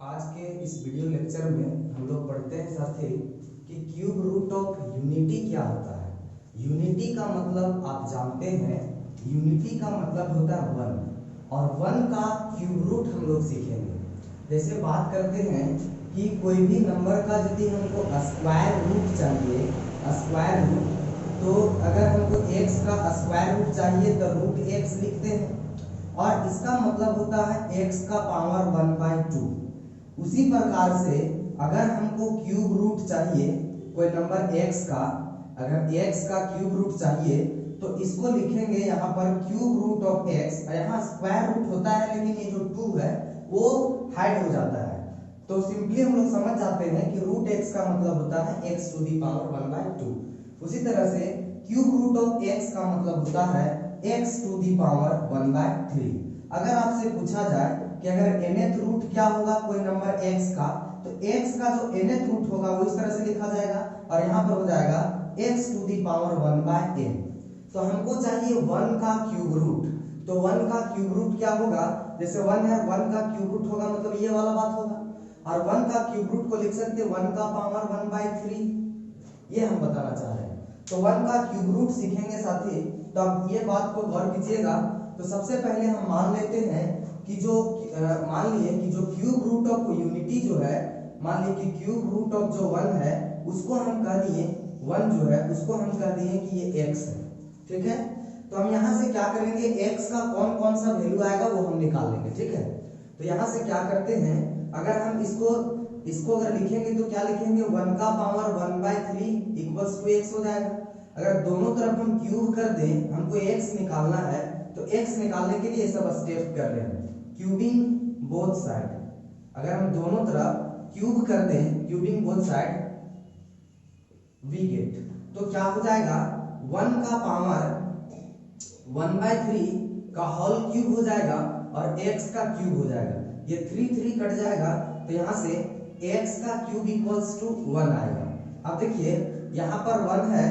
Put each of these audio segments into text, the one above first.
आज के इस वीडियो लेक्चर में हम लोग पढ़ते हैं साथी कि क्यूब रूट ऑफ यूनिटी क्या होता है। यूनिटी का मतलब आप जानते हैं, यूनिटी का मतलब होता है वन, और वन का क्यूब रूट हम लोग सीखेंगे। जैसे बात करते हैं कि कोई भी नंबर का यदि हमको स्क्वायर रूट चाहिए, स्क्वायर रूट, तो अगर हमको x का स्क्वायर रूट चाहिए तो रूट x लिखते हैं, और इसका मतलब होता है x का पावर 1/2। उसी प्रकार से अगर हमको क्यूब रूट चाहिए कोई नंबर x का, अगर x का क्यूब रूट चाहिए तो इसको लिखेंगे यहाँ पर क्यूब रूट ऑफ x। यहाँ स्क्वायर रूट होता है लेकिन ये जो 2 है वो हाइड हो जाता है, तो सिंपली हम लोग समझ जाते हैं कि रूट x का मतलब होता है x टू दी पावर 1/2। उसी तरह से क्यूब रूट ऑफ x का मतलब होता है x टू दी पावर 1/3। अगर आपसे पूछा जाए कि अगर nth रूट क्या होगा कोई नंबर x का, तो x का जो nth रूट होगा वो इस तरह से लिखा जाएगा, और यहाँ पर हो जाएगा x to the power 1/n। तो हमको चाहिए 1 का क्यूब रूट, तो 1 का क्यूब रूट क्या होगा, जैसे 1 है, 1 का क्यूब रूट होगा मतलब ये वाला बात होगा, और 1 का क्यूब रूट को लिख सकते हैं 1 का पावर 1/3, ये हम बताना चाह रहे हैं। तो 1 का क्यूब रूट सीखेंगे साथी, तो आप ये बात को गौर कीजिएगा। तो सबसे पहले हम मान लेते हैं कि जो मान लिए कि जो क्यूब रूट ऑफ यूनिटी जो है, मान लिए कि क्यूब रूट ऑफ जो 1 है उसको हम कह दिए, 1 जो है उसको हम कह दिए कि ये x है, ठीक है। तो हम यहाँ से क्या करेंगे, x का कौन कौन सा वैल्यू आएगा वो हम निकाल लेंगे, ठीक है। तो यहाँ से क्या करते हैं, अगर हम इसको अगर लिखेंगे तो क्या लिखेंगे, 1 का पावर 1/3 इक्वल्स टू x हो जाएगा। अगर दोनों तरफ हम क्यूब कर दें, हमको x निकालना है, तो x निकालने के लिए सब स्टेप कर रहे हैं, क्यूबिंग बोथ साइड। अगर हम दोनों तरफ क्यूब कर दें, cubing both side, we get, तो क्या हो जाएगा, 1 का पावर 1/3 का होल क्यूब हो जाएगा और x का क्यूब हो जाएगा, ये 3 कट जाएगा, तो यहाँ से x का क्यूब इक्वल्स टू 1 आएगा। अब देखिए यहाँ पर 1 है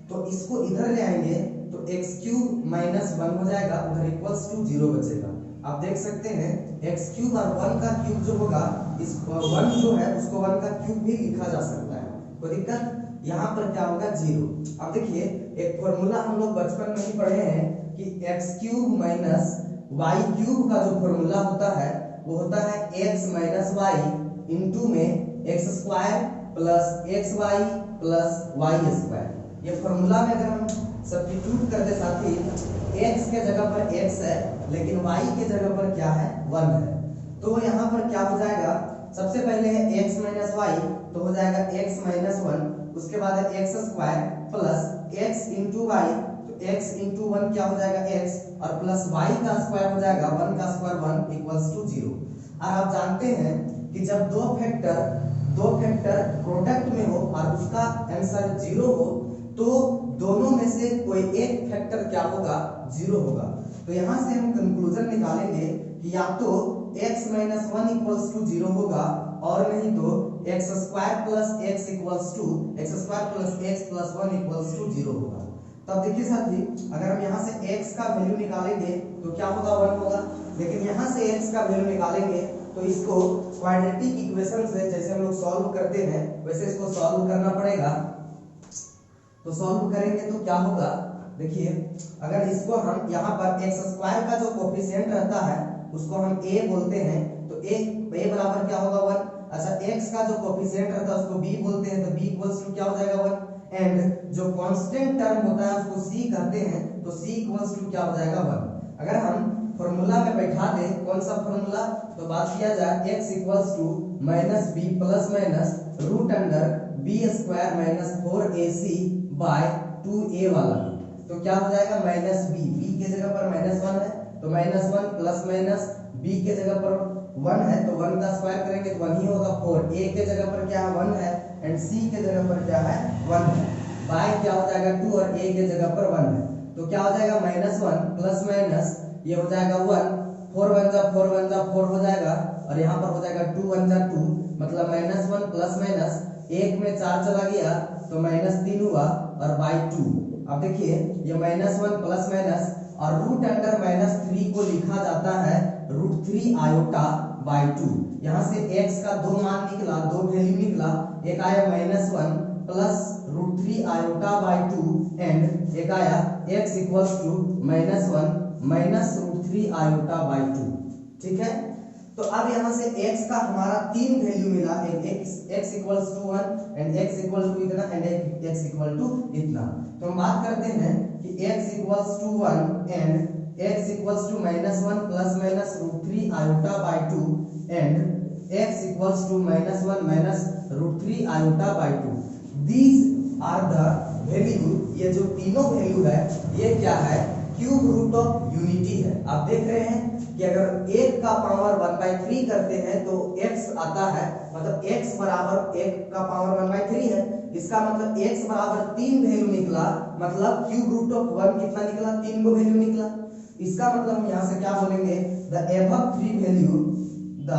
तो इसको इधर ले आएंगे तो x क्यूब माइनस 1 हो जाएगा, उधर इक्वल्स टू 0 बचेगा। आप देख सकते हैं x क्यूब और 1 का क्यूब जो होगा, इस 1 जो है उसको 1 का क्यूब भी लिखा जा सकता है, कोई दिक्कत। यहाँ पर क्या होगा, 0। अब देखिए एक फॉर्मूला हम लोग बचपन में ही पढ़े हैं कि x cube minus y cube का जो फॉर्मूला होता है वो होता है x माइनस वाई इंटू में x square plus xy plus y square. ये फॉर्मूला में अगर हम सब्स्टिट्यूट कर दे साथी, x के जगह पर x है लेकिन y के जगह पर क्या है, 1 है, तो यहाँ पर क्या हो जाएगा, सबसे पहले है x माइनस वाई, तो हो जाएगा x माइनस 1, उसके बाद है x square plus x into वाई, तो x इंटू 1 क्या हो जाएगा x, और प्लस y का स्क्वायर हो जाएगा 1 का स्क्वायर 1 इक्वल्स टू 0। और आप जानते हैं कि जब दो फैक्टर प्रोडक्ट में हो और उसका आंसर 0 हो तो दोनों में से कोई एक फैक्टर क्या होगा, 0 होगा। तो यहाँ से हम कंक्लूजन निकालेंगे कि या तो x माइनस 1 इक्वल्स टू 0 होगा, और नहीं तो x square plus x equals to x square plus x plus 1 equals to 0 होगा। तब देखिए साथी, अगर हम यहाँ से x का वैल्यू निकालेंगे तो क्या होगा, 1 होगा, लेकिन यहाँ से x का वैल्यू निकालेंगे तो इसको क्वाड्रेटिक इक्वेशन से जैसे हम लोग सॉल्व करते हैं वैसे इसको सॉल्व करना पड़ेगा। तो सॉल्व करेंगे तो क्या होगा, देखिए अगर इसको हम यहाँ पर x स्क्वायर का जो कोफिशिएंट रहता है उसको हम a बोलते हैं, तो a बराबर क्या होगा, 1। अच्छा, x का जो कोफिशिएंट रहता है उसको b बोलते हैं, तो b इक्वल्स टू क्या हो जाएगा, 1। एंड जो कांस्टेंट टर्म होता है उसको c कहते हैं, तो c इक्वल्स टू क्या हो जाएगा, 1। अगर हम फॉर्मूला में बैठा दें, कौन सा फॉर्मूला, तो बात किया जाए x equals to minus b plus minus root under b square minus 4ac by 2a वाला, तो क्या हो जाएगा, माइनस b के जगह पर माइनस 1 है तो माइनस 1 प्लस माइनस b के जगह पर 1 है तो 1 का स्क्वायर करेंगे तो 1 ही होगा, 4 a के जगह पर क्या है, 1 है, एंड c के जगह पर क्या है, 1 है, बाय क्या हो जाएगा 2 और a के जगह पर 1 है, तो क्या हो जाएगा, माइनस 1 प्लस माइनस ये हो जाएगा 1, 4 1 जा 4 हो जाएगा, और यहाँ पर हो जाएगा 2 1 जा 2, मतलब माइनस 1 प्लस माइनस 1 में 4 चला गया तो माइनस 3 हुआ और बाई 2। अब देखिए ये माइनस 1 प्लस माइनस और रूट अंडर माइनस 3 को लिखा जाता है रूट 3 आयोटा बाई टू। यहाँ से x का दो मान निकला, दो वैल्यू निकला, एक आया -1 plus √3 iota by two and एक आया x equals to -1 minus √3 iota by two. ठीक है, तो अब यहाँ से x का हमारा तीन वैल्यू मिला, x equals to 1 and x equal to इतना एंड x इक्वल टू इतना। तो हम बात करते हैं कि x equals to 1 and x equals to -1 plus minus √3 iota by two and x equals to -1 minus √3 iota by two. These are the value, ये जो तीनों वैल्यू है ये क्या है, क्यूब रूट ऑफ यूनिटी है। आप देख रहे हैं कि अगर 1 का पावर 1/3 करते हैं तो x आता है, मतलब x बराबर 1 का पावर 1/3 है, इसका मतलब x बराबर 3 वैल्यू निकला, मतलब क्यूब रूट ऑफ 1 कितना निकला, 3 को वैल्यू निकला। इसका मतलब हम यहां से क्या बोलेंगे, the above 3 value, the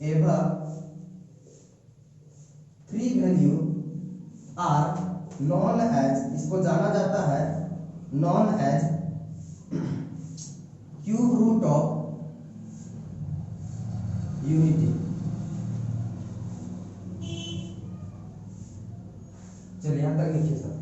above 3 value are known as, इसको जाना जाता है known as cube root of unity. चलिए यहां तक लिखिए सर।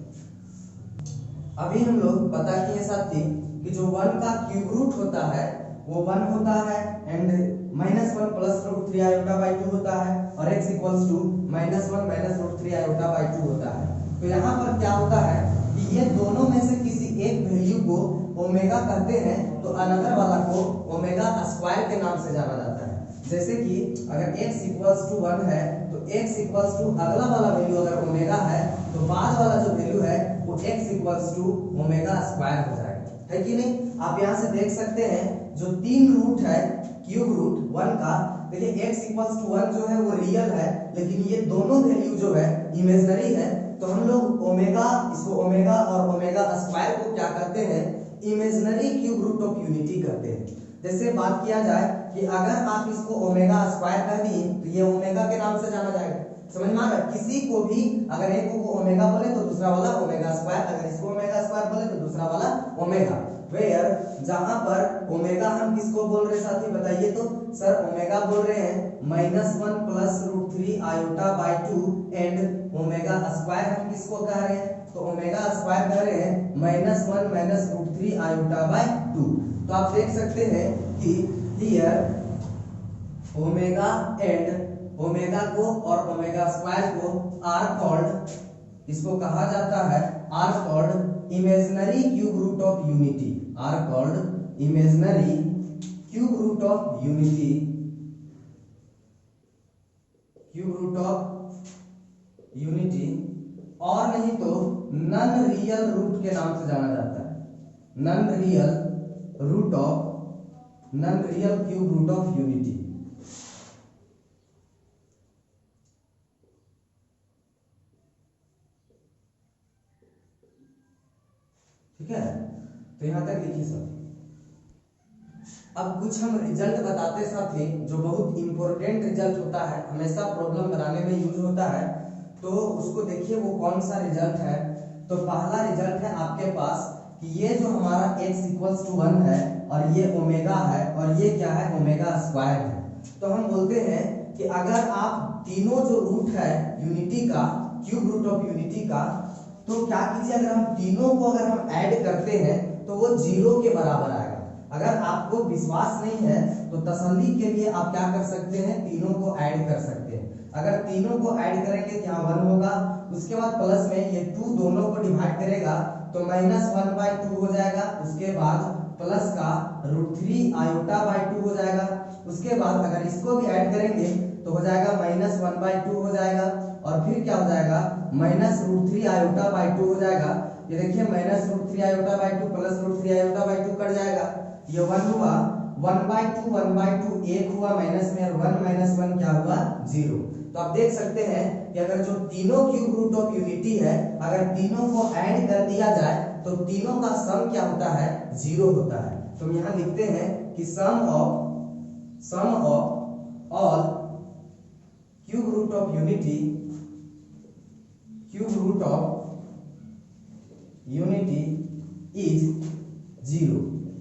अभी हम लोग पता किए साथी कि जो 1 का क्यूब रूट होता है वो 1 होता है एंड -1 प्लस √3 आयोटा बाई 2 होता है और x equals to -1 minus √3 iota by 2 होता है। तो यहाँ पर क्या होता है कि ये दोनों में से किसी एक वैल्यू को ओमेगा कहते हैं, तो अनदर वाला को ओमेगा स्क्वायर के नाम से जाना जाता है। जैसे कि अगर x इक्वल्स टू 1 है तो x इक्वल्स टू अगला वाला वैल्यू अगर ओमेगा है तो बाद वाला जो वैल्यू है वो x equals to omega square हो जाएगा, है कि नहीं। आप यहाँ से देख सकते हैं जो तीन रूट है क्यूब रूट 1 का, देखिए x इक्वल्स टू 1 जो है वो रियल है, लेकिन ये दोनों वैल्यू जो है इमेजिनरी है। तो हम लोग ओमेगा, इसको ओमेगा और ओमेगा स्क्वायर को क्या करते हैं, imaginary cube root of unity करते हैं। जैसे बात किया जाए कि अगर आप इसको ओमेगा स्क्वायर कह दिए तो ये ओमेगा के नाम से जाना जाएगा, समझ में आ रहा है। किसी को भी अगर एक को ओमेगा बोले तो दूसरा वाला ओमेगा स्क्वायर, अगर इसको ओमेगा स्क्वायर बोले तो दूसरा वाला ओमेगा। वेयर जहां पर ओमेगा हम किसको बोल रहे साथी बताइए तो, सर ओमेगा बोल रहे हैं -1 plus √3 iota by 2 and omega square हम किसको कह रहे हैं, तो ओमेगा स्क्वायर कह रहे हैं -1 माइनस √3 आयोटा बाई 2। तो आप देख सकते हैं कि हियर ओमेगा एंड ओमेगा को और ओमेगा स्क्वायर को आर कॉल्ड, इसको कहा जाता है are called imaginary cube root of unity, are called imaginary cube root of unity, cube root of unity, और नहीं तो नन रियल रूट के नाम से जाना जाता है, non real root of, non real cube root of unity. ठीक है, तो यहां तक लिखिए सर। अब कुछ हम रिजल्ट बताते साथी जो बहुत इंपॉर्टेंट रिजल्ट होता है, हमेशा प्रॉब्लम बनाने में यूज होता है, तो उसको देखिए वो कौन सा रिजल्ट है। तो पहला रिजल्ट है आपके पास कि ये जो हमारा x इक्वल्स टू 1 है और ये ओमेगा है और ये क्या है, ओमेगा स्क्वायर है। तो हम बोलते हैं कि अगर आप तीनों जो रूट है यूनिटी का, क्यूब रूट ऑफ यूनिटी का, तो क्या कीजिए, अगर हम तीनों को अगर हम ऐड करते हैं तो वो 0 के बराबर आएगा। अगर आपको विश्वास नहीं है तो तसल्ली के लिए आप क्या कर सकते हैं, तीनों को ऐड कर सकते हैं। अगर तीनों को ऐड करेंगे तो यहाँ 1 होगा, उसके बाद प्लस में ये 2 दोनों को डिवाइड करेगा तो -1/2 हो जाएगा, उसके बाद प्लस का √3 आयोटा बाई 2 हो जाएगा, उसके बाद अगर इसको भी ऐड करेंगे तो हो जाएगा -1/2 हो जाएगा, और फिर क्या हो जाएगा -√3 आयोटा बाई 2 हो जाएगा। ये देखिए -√3 iota by 2 plus √3 iota by 2 cut जाएगा, ये 1 हुआ, 1/2 1 हुआ माइनस में, और 1 - 1 क्या हुआ, 0। तो आप देख सकते हैं कि अगर जो तीनों क्यूब रूट ऑफ यूनिटी है, अगर तीनों को ऐड कर दिया जाए तो तीनों का सम क्या होता है, 0 होता है। तो हम यहाँ लिखते हैं कि sum of all cube root of unity, cube root of unity is 0।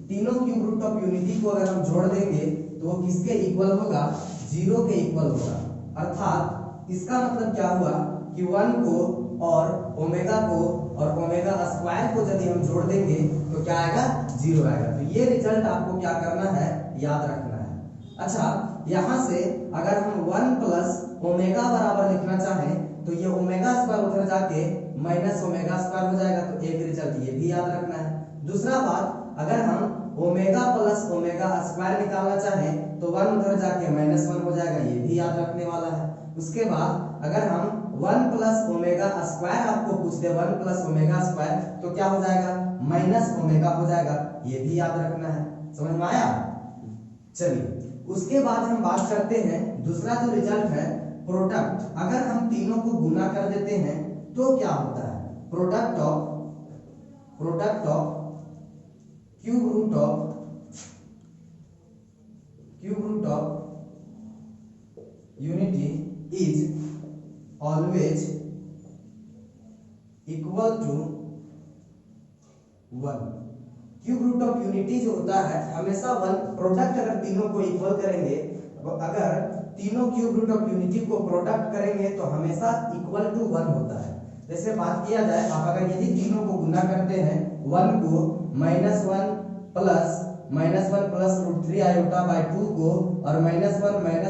तीनों क्यूब रूट ऑफ यूनिटी को अगर हम जोड़ देंगे तो वो किसके इक्वल होगा, 0 के इक्वल होगा। अर्थात इसका मतलब क्या हुआ कि 1 को और ओमेगा को और ओमेगा स्क्वायर को यदि हम जोड़ देंगे तो क्या आएगा, 0 आएगा। तो ये रिजल्ट आपको क्या करना है, याद रखना है। अच्छा, यहां से अगर हम 1 प्लस ओमेगा बराबर लिखना चाहें तो ये ओमेगा स्क्वायर उधर जाके माइनस ओमेगा स्क्वायर हो जाएगा, तो एक रिजल्ट ये भी याद रखना है। दूसरा बात, अगर हम ओमेगा प्लस ओमेगा स्क्वायर निकालना चाहें तो 1 उधर जाके माइनस 1 हो जाएगा, ये भी याद रखने वाला है। उसके बाद अगर हम 1 प्लस ओमेगा स्क्वायर आपको पूछ दे, 1 प्लस ओमेगा स्क्वायर, तो क्या हो जाएगा, माइनस ओमेगा हो जाएगा, ये भी याद रखना है। समझ में आया? चलिए, उसके बाद हम बात करते हैं दूसरा जो रिजल्ट है प्रोडक्ट। अगर हम तीनों को गुना कर देते हैं तो क्या होता है, product of cube root of unity is always equal to 1। Cube root of unity जो होता है हमेशा 1। प्रोडक्ट अगर तीनों को इक्वल करेंगे, अगर तीनों क्यूब रूट ऑफ यूनिटी को प्रोडक्ट करेंगे तो हमेशा इक्वल टू 1 होता है। जैसे बात किया जाए, आप अगर यदि तीनों को गुना करते हैं, 1 को -1 प्लस √3 आयोटा बाई 2 को और -1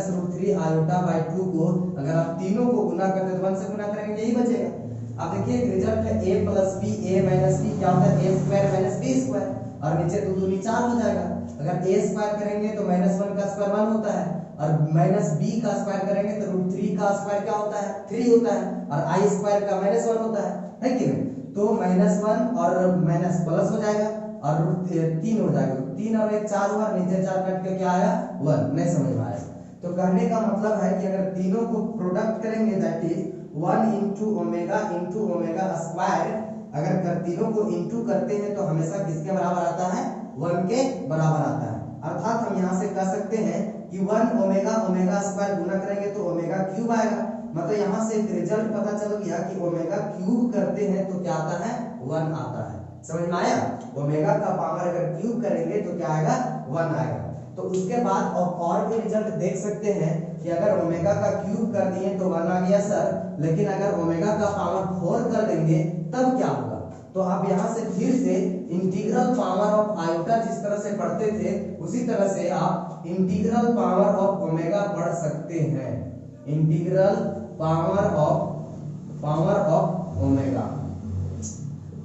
√3 आयोटा बाई 2 को अगर आप तीनों को गुना करते तो 1 से गुना करेंगे, यही बचेगा। आप देखिए एक रिजल्ट है a plus b, a minus b क्या होता है, a square minus b square, और नीचे 2 दूनी 4 हो जाएगा। अगर a स्क्वायर करेंगे तो -1 का स्क्वायर 1 होता है, और -b का स्क्वायर करेंगे तो √3 का स्क्वायर क्या होता है, 3 होता है, और i स्क्वायर का -1 होता है कि नहीं? तो -1 और माइनस प्लस हो जाएगा और √3 हो जाएगा, 3 और 1 4 हुआ, नीचे 4 कट के क्या आया, 1। नहीं समझ में आया? तो कहने का मतलब है कि अगर तीनों को प्रोडक्ट करेंगे, that is 1 into omega square, अगर तीनों को इंटू करते हैं तो हमेशा किसके बराबर आता है, 1 के बराबर आता है। अर्थात हम यहाँ से कह सकते हैं कि 1 ओमेगा स्क्वायर गुना करेंगे तो ओमेगा क्यूब आएगा। मतलब यहाँ से एक रिजल्ट पता चल गया कि ओमेगा क्यूब करते हैं तो क्या आता है, 1 आता है। समझ में आया? ओमेगा का पावर अगर क्यूब करेंगे तो क्या आएगा, 1 आएगा। तो उसके बाद और भी रिजल्ट देख सकते हैं कि अगर ओमेगा का क्यूब कर दिए तो 1 आ गया सर, लेकिन अगर ओमेगा का पावर 4 कर देंगे तब क्या होगा? तो आप यहाँ से फिर से इंटीग्रल पावर ऑफ आयोटा जिस तरह से पढ़ते थे उसी तरह से आप इंटीग्रल पावर ऑफ ओमेगा पढ़ सकते हैं। इंटीग्रल पावर ऑफ ओमेगा,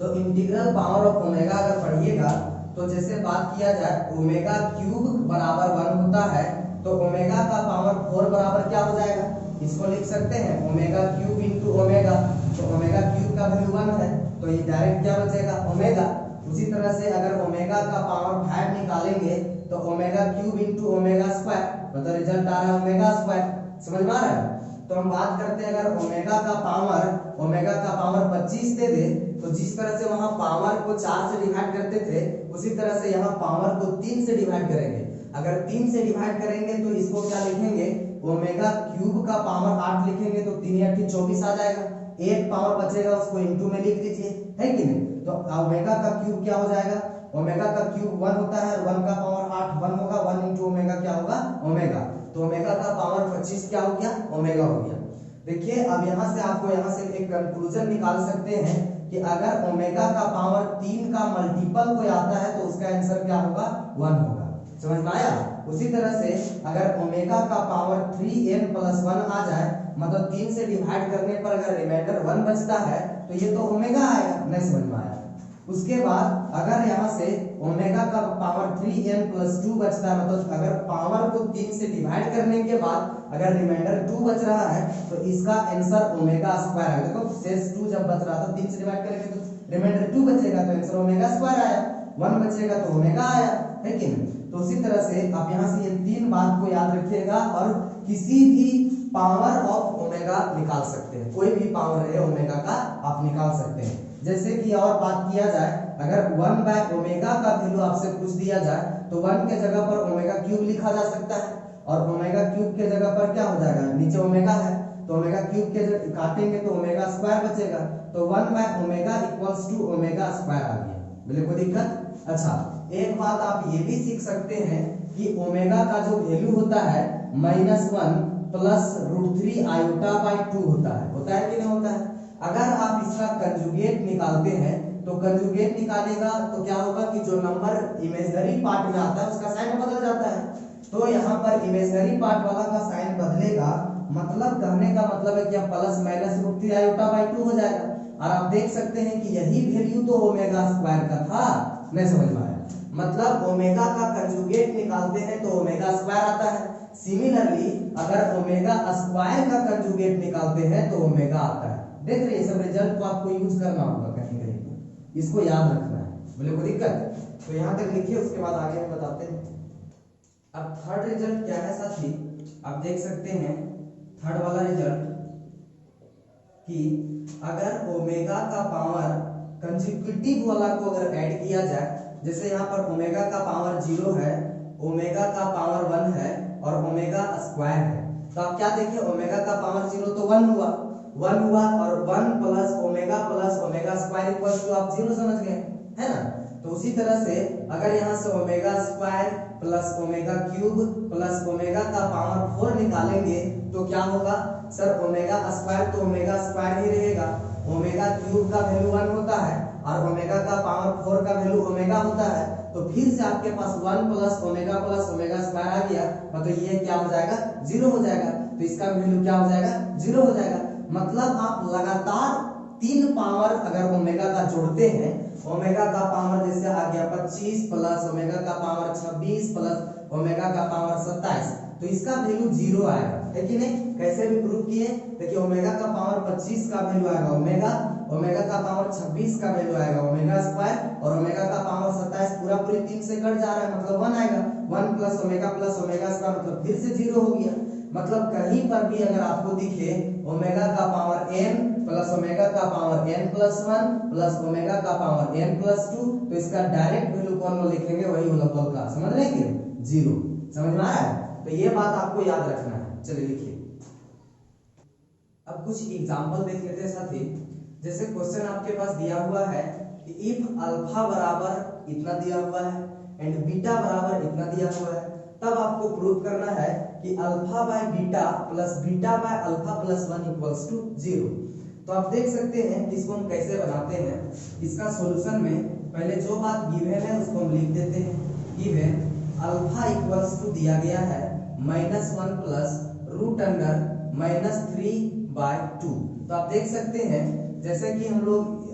तो इंटीग्रल पावर ऑफ ओमेगा अगर पढ़िएगा तो जैसे बात किया जाए ओमेगा क्यूब बराबर 1 होता है, तो ओमेगा का पावर 4 बराबर क्या हो जाएगा, इसको लिख सकते हैं ओमेगा क्यूब इंटू ओमेगा। तो ओमेगा क्यूब का वैल्यू 1 है, तो ये डायरेक्ट क्या बचेगा, ओमेगा। उसी तरह से अगर ओमेगा का पावर 5 निकालेंगे तो omega cube into omega square, मतलब रिजल्ट आ रहा है ओमेगा स्क्वायर। समझ में आ रहा है? तो हम बात करते हैं अगर ओमेगा का पावर 25 दे दे तो जिस तरह से वहां पावर को 4 से डिवाइड करते थे उसी तरह से यहाँ पावर को 3 से डिवाइड करेंगे। अगर 3 से डिवाइड करेंगे तो इसको क्या लिखेंगे, ओमेगा क्यूब का पावर 8 लिखेंगे तो 3 × 8 = 24 आ जाएगा। एक पावर बचेगा उसको इंटू में लिख दीजिए, है कि नहीं? तो ओमेगा का क्यूब क्या हो जाएगा, ओमेगा का क्यूब 1 होता है, 1 का पावर 8 1 होगा, 1 × ओमेगा क्या होगा, ओमेगा। तो ओमेगा का पावर 25 क्या हो गया, ओमेगा हो गया। देखिए अब यहाँ से आपको यहाँ से एक कंक्लूजन निकाल सकते हैं कि अगर ओमेगा का पावर 3 का मल्टीपल कोई आता है तो उसका आंसर क्या होगा, 1 होगा। समझ में आया? उसी तरह से अगर ओमेगा का पावर 3n + 1 आ जाए, मतलब 3 से डिवाइड करने पर अगर रिमाइंडर 1 बचता है तो ये तो ओमेगा आएगा। नहीं समझ में आया? उसके बाद अगर यहाँ से ओमेगा का पावर 3n + 2 बचता है, मतलब अगर पावर को 3 से डिवाइड करने के बाद अगर रिमाइंडर 2 बच रहा है तो इसका आंसर ओमेगा स्क्वायर आएगा। देखो शेष 2 जब बच रहा था 3 से डिवाइड करेंगे तो रिमाइंडर 2 बचेगा तो आंसर ओमेगा स्क्वायर आया, 1 बचेगा तो ओमेगा आया, है कि नहीं? तो उसी तरह से आप यहाँ से ये 3 बात को याद रखिएगा और किसी भी पावर ऑफ ओमेगा निकाल सकते हैं। कोई भी पावर है ओमेगा का आप निकाल सकते हैं। जैसे कि और बात किया जाए, अगर 1/ओमेगा का वैल्यू आपसे पूछ दिया जाए तो 1 के जगह पर ओमेगा क्यूब लिखा जा सकता है, और ओमेगा क्यूब के जगह पर क्या हो जाएगा, नीचे ओमेगा है तो ओमेगा क्यूब के काटेंगे तो ओमेगा स्क्वायर बचेगा, तो 1/ओमेगा = ओमेगा स्क्वायर आ गया। बोले कोई दिक्कत? अच्छा, एक बात आप ये भी सीख सकते हैं कि ओमेगा का जो वैल्यू होता है -1 प्लस √3 आयोटा बाई 2 होता है कि नहीं होता है। अगर आप इसका कंजुगेट निकालते हैं तो कंजुगेट निकालेगा तो क्या होगा कि जो नंबर इमेजिनरी पार्ट में आता है उसका साइन बदल जाता है। तो यहाँ पर इमेजिनरी पार्ट वाला का साइन बदलेगा, मतलब कहने का मतलब है कि अब प्लस माइनस √3 आयोटा बाई 2 हो जाएगा। और आप देख सकते हैं कि यही वैल्यू तो ओमेगा स्क्वायर का था, नहीं समझ में आया। मतलब ओमेगा का कंजुगेट निकालते हैं तो ओमेगा स्क्वायर आता है। सिमिलरली अगर ओमेगा स्क्वायर का कंजुगेट निकालते हैं तो ओमेगा आता है। देख रहे हैं, सब रिजल्ट को आपको यूज करना होगा कहीं कहीं पर, इसको याद रखना है। बोले कोई दिक्कत? तो यहाँ तक लिखिए, उसके बाद आगे हम बताते हैं। अब थर्ड रिजल्ट क्या है साथी, आप देख सकते हैं थर्ड वाला रिजल्ट कि अगर ओमेगा का पावर कंसेक्यूटिव वाला को अगर ऐड किया जाए, जैसे यहाँ पर ओमेगा का पावर 0 है, ओमेगा का पावर 1 है और ओमेगा स्क्वायर है, तो आप क्या देखिए ओमेगा का पावर 0 तो 1 हुआ और 1 plus omega square equals to आप 0 समझ गए, है ना। तो उसी तरह से अगर यहाँ से omega square plus omega cube plus omega का पावर 4 निकालेंगे तो क्या होगा सर, ओमेगा स्क्वायर तो ओमेगा स्क्वायर ही रहेगा, ओमेगा क्यूब का वैल्यू 1 होता है और ओमेगा का पावर 4 का वैल्यू ओमेगा होता है। तो फिर से आपके पास 1 प्लस ओमेगा स्क्वायर आ गया, मतलब ये क्या हो जाएगा, 0 हो जाएगा। तो इसका वैल्यू क्या हो जाएगा, 0 हो जाएगा। मतलब आप लगातार 3 पावर अगर ओमेगा का जोड़ते हैं, ओमेगा का पावर जैसे आ गया 25 प्लस ओमेगा का पावर 26 प्लस ओमेगा का पावर 27, तो इसका वैल्यू 0 आएगा, है कि नहीं। कैसे भी प्रूव किए, देखिए ओमेगा का पावर 25 का वैल्यू आएगा ओमेगा का पावर 26 का वैल्यू आएगा ओमेगा स्क्वायर और ओमेगा का पावर 27 पूरा पूरी 3 से कट जा रहा है, मतलब 1 आएगा। 1 प्लस ओमेगा स्क्वायर मतलब फिर से 0 हो गया। मतलब कहीं पर भी अगर आपको दिखे ओमेगा का पावर n प्लस ओमेगा का power n plus 1 plus omega का पावर n प्लस 2, तो इसका डायरेक्ट वैल्यू कौन लो लिखेंगे, वही होगा का, समझ रहे हैं, 0। समझ में आया? तो ये बात आपको याद रखना है। चलिए लिखिए, अब कुछ एग्जांपल देख लेते हैं साथी। जैसे क्वेश्चन आपके पास दिया हुआ है कि इफ अल्फा बराबर इतना दिया हुआ है एंड बीटा बराबर इतना दिया हुआ है, तब आपको प्रूव करना है कि alpha by beta plus beta by alpha plus 1 equals to 0। तो आप देख सकते हैं कि इसको हम कैसे बनाते हैं। इसका सॉल्यूशन में पहले जो बात गिवन है उसको हम लिख देते हैं। गिवन अल्फा इक्वल्स टू दिया गया है -1 प्लस √(-3/2)। तो आप देख सकते हैं जैसे कि हम लोग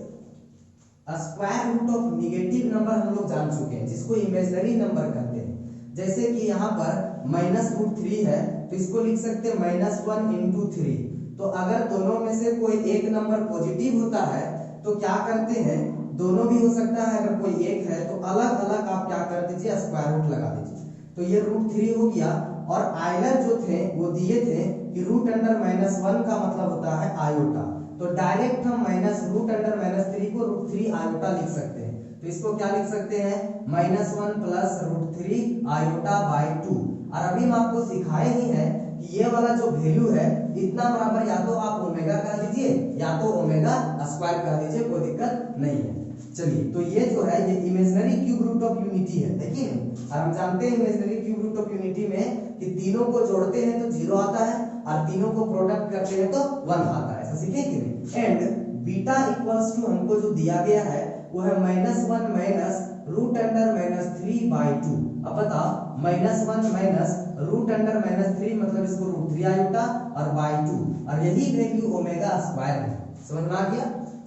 square root of negative number हम लोग जान चुके हैं, जिसको इमेजिनरी नंबर कहते हैं। जैसे कि यहाँ पर -√3 है तो इसको लिख सकते हैं -1 × 3। तो अगर दोनों में से कोई एक नंबर पॉजिटिव होता है तो क्या करते हैं, दोनों भी हो सकता है, अगर कोई एक है तो अलग अलग आप क्या कर दीजिए, स्क्वायर रूट लगा दीजिए। तो ये √3 हो गया। और आइलर जो थे वो दिए थे कि √(-1) का मतलब होता है आयोटा, तो डायरेक्ट हम -√(-3) को √3 आयोटा लिख सकते हैं। तो इसको क्या लिख सकते हैं, -1 प्लस √3 आयोटा बाय 2। और अभी हम आपको सिखाए ही है कि ये वाला जो वैल्यू है इतना बराबर या तो आप ओमेगा कर दीजिए या तो ओमेगा स्क्वायर कर दीजिए, कोई दिक्कत नहीं है। चलिए, तो ये जो है ये imaginary cube root of unity है, देखिए। और हम जानते हैं imaginary cube root of unity में कि तीनों को जोड़ते हैं तो 0 आता है और तीनों को प्रोडक्ट करते हैं तो 1 आता है, ऐसा सीखे कि नहीं। एंड बीटा इक्वल्स टू हमको जो दिया गया है वो है -1 माइनस √(-3/2)। अब बताओ -1 माइनस √(-3) मतलब इसको √3 आयोटा और बाय 2, और यही वैल्यू ओमेगा स्क्वायर है। समझ में आ गया?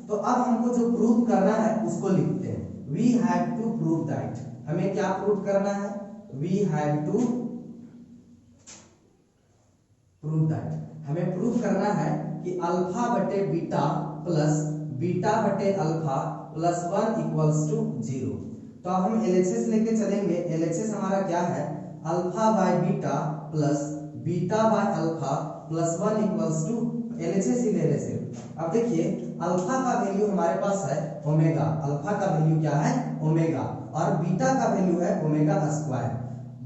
तो अब हमको जो प्रूव करना है उसको लिखते हैं। We have to prove that, हमें क्या प्रूव करना है, we have to prove that, हमें प्रूव करना है कि अल्फा बटे बीटा प्लस बीटा बटे अल्फा प्लस 1 इक्वल्स टू 0। तो अब हम एलएचएस लेके चलेंगे। एलएचएस हमारा क्या है, alpha by beta plus beta by alpha plus 1 equals to LHS ही ले रहे से। अब देखिए अल्फा का वैल्यू हमारे पास है ओमेगा, अल्फा का वैल्यू क्या है, ओमेगा, और बीटा का वैल्यू है ओमेगा स्क्वायर।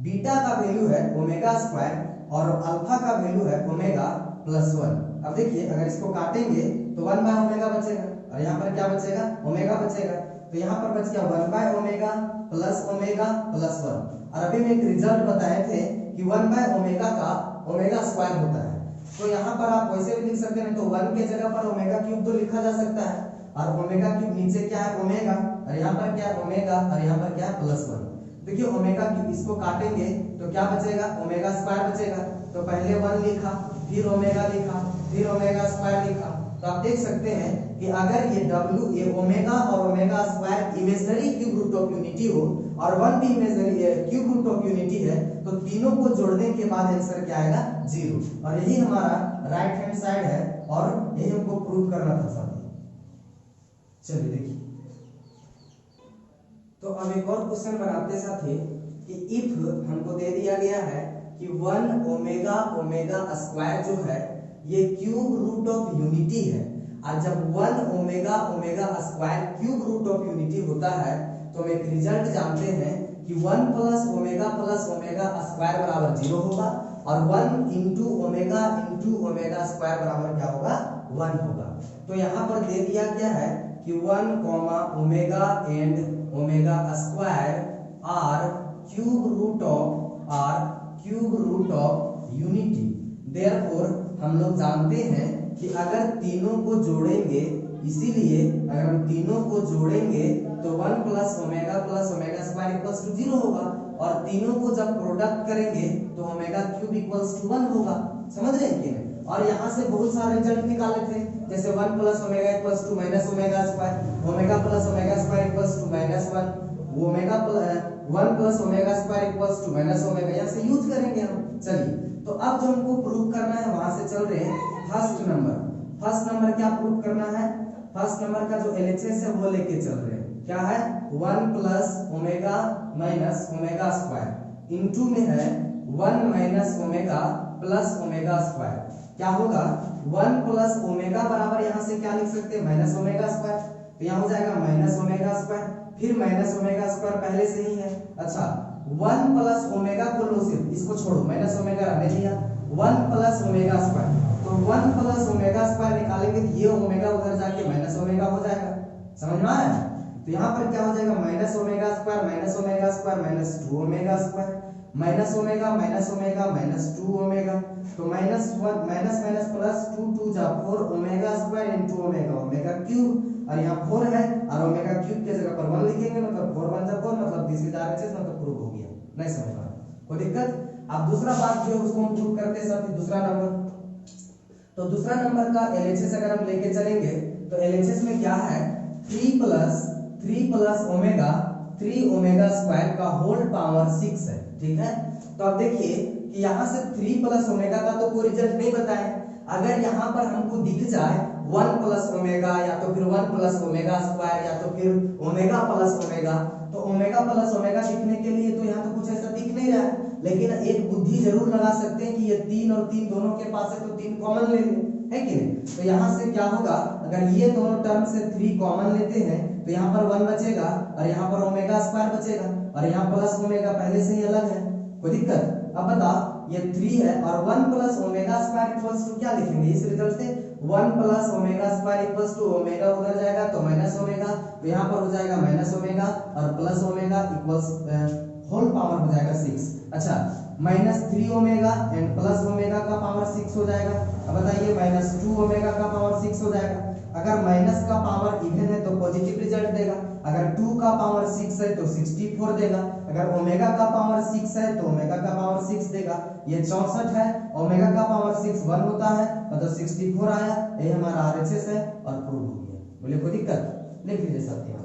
बीटा का वैल्यू है ओमेगा स्क्वायर और अल्फा का वैल्यू है ओमेगा प्लस 1। अब देखिए अगर इसको काटेंगे तो 1 बाय ओमेगा बचेगा और यहाँ पर क्या बचेगा, ओमेगा बचेगा। तो यहाँ पर बच गया 1 by omega plus omega plus 1। और अभी में एक रिजल्ट बताए थे कि 1 बाय ओमेगा का ओमेगा स्क्वायर होता है। तो यहाँ पर आप वैसे भी लिख सकते हैं, तो 1 के जगह पर ओमेगा क्यूब तो लिखा जा सकता है, और ओमेगा क्यूब नीचे क्या है ओमेगा, और यहाँ पर क्या है ओमेगा, और यहाँ पर क्या है प्लस 1। देखिए ओमेगा क्यूब इसको काटेंगे तो क्या बचेगा, ओमेगा स्क्वायर बचेगा। तो पहले 1 लिखा, फिर ओमेगा लिखा, फिर ओमेगा स्क्वायर लिखा। तो आप देख सकते हैं कि अगर ये w ये ओमेगा और omega square imaginary cube root of unity हो और 1 भी imaginary cube root of unity है, तो तीनों को जोड़ने के बाद आंसर क्या आएगा 0। और यही हमारा राइट हैंड साइड है और यही हमको प्रूव करना था साथी। चलिए देखिए, तो अब एक और क्वेश्चन बनाते साथी कि इफ हमको दे दिया गया है कि 1 ओमेगा ओमेगा स्क्वायर जो है ये क्यूब रूट ऑफ यूनिटी है, और जब 1 omega omega square cube root of unity होता है तो हम एक रिजल्ट जानते हैं कि 1 प्लस ओमेगा स्क्वायर बराबर 0 होगा, और 1 इंटू ओमेगा स्क्वायर बराबर क्या होगा 1 होगा। तो यहाँ पर दे दिया गया है कि 1 omega and omega square are cube root of unity. Therefore हम लोग जानते हैं कि अगर तीनों को जोड़ेंगे, इसीलिए अगर हम तीनों को जोड़ेंगे तो 1 plus omega square equals to 0 होगा, और तीनों को जब प्रोडक्ट करेंगे तो ओमेगा क्यूब इक्वल्स टू 1 होगा। समझ रहे हैं कि नहीं? और यहाँ से बहुत सारे रिजल्ट निकाले थे, जैसे 1 plus omega equals to minus omega square, omega plus omega square equals to -1, omega 1 plus omega square equals to minus omega, यहाँ से यूज करेंगे हम। चलिए, तो अब जो हमको प्रूव करना है वहां से चल रहे हैं फर्स्ट नंबर क्या प्रूव करना है, फर्स्ट नंबर का जो एलएचएस है वो लेके चल रहे हैं। क्या है 1 plus omega minus omega square into में है 1 minus omega plus omega square. क्या होगा 1 प्लस ओमेगा बराबर यहाँ से क्या लिख सकते हैं माइनस ओमेगा स्क्वायर, तो यहाँ हो जाएगा माइनस ओमेगा स्क्वायर, फिर माइनस ओमेगा स्क्वायर पहले से ही है। अच्छा 1 प्लस ओमेगा को लो, सिर्फ इसको छोड़ो, माइनस ओमेगा रहने दिया, 1 प्लस ओमेगा स्क्वायर, तो 1 प्लस ओमेगा स्क्वायर निकालेंगे तो ये ओमेगा उधर जाके माइनस ओमेगा हो जाएगा। समझ में आया? तो यहाँ पर क्या हो जाएगा minus omega square minus 2 omega square, minus omega minus 2 omega, तो -1 माइनस प्लस 2 जा 4 omega square into omega cube, और यहाँ 4 है और ओमेगा क्यूब के जगह पर 1 लिखेंगे, मतलब 4 1 जा 4, मतलब दिस इज आरएचएस, मतलब प्रूव हो गया। नहीं समझ में आया? कोई दिक्कत? अब दूसरा बात जो है उसको हम प्रूव करते हैं साथी, दूसरा नंबर। तो दूसरा नंबर का एलएचएस अगर हम लेके चलेंगे तो एलएचएस में क्या है 3 प्लस ओमेगा स्क्वायर का होल पावर 6 है। ठीक है, तो अब देखिए कि यहाँ से 3 प्लस ओमेगा का तो कोई रिजल्ट नहीं बताए, अगर यहाँ पर हमको दिख जाए 1 प्लस ओमेगा या तो फिर 1 प्लस ओमेगा स्क्वायर या तो फिर ओमेगा प्लस ओमेगा, तो ओमेगा प्लस ओमेगा दिखने के लिए तो यहाँ तो कुछ ऐसा दिख नहीं रहा है, लेकिन एक बुद्धि जरूर लगा सकते हैं कि ये 3 और 3 दोनों के पास है तो 3 कॉमन ले लें, है कि नहीं? तो यहाँ से क्या होगा, अगर ये दोनों टर्म से 3 कॉमन लेते हैं तो यहाँ पर 1 बचेगा और यहाँ पर ओमेगा स्क्वायर बचेगा, और यहाँ प्लस ओमेगा पहले से ही अलग है। कोई दिक्कत? अब बता, ये 3 है और 1 plus omega square equals to क्या लिखेंगे इस रिजल्ट से, 1 plus omega square equals to omega उधर जाएगा तो माइनस ओमेगा, तो यहाँ पर हो जाएगा माइनस ओमेगा और plus omega equals whole power हो जाएगा 6। अच्छा -3 ओमेगा एंड प्लस ओमेगा का पावर 6 हो जाएगा। अब बताइए -2 ओमेगा का पावर 6 हो जाएगा। अगर माइनस का पावर इवन है तो पॉजिटिव रिजल्ट देगा, अगर 2 का पावर 6 है तो 64 देगा, अगर ओमेगा का पावर 6 है तो ओमेगा का पावर 6 देगा। ये 64 है, ओमेगा का पावर 6 1 होता है, मतलब 64 आया। ये हमारा आरएचएस है और प्रूव हो गया। बोले कोई दिक्कत? लिख लीजिए साथ यहाँ।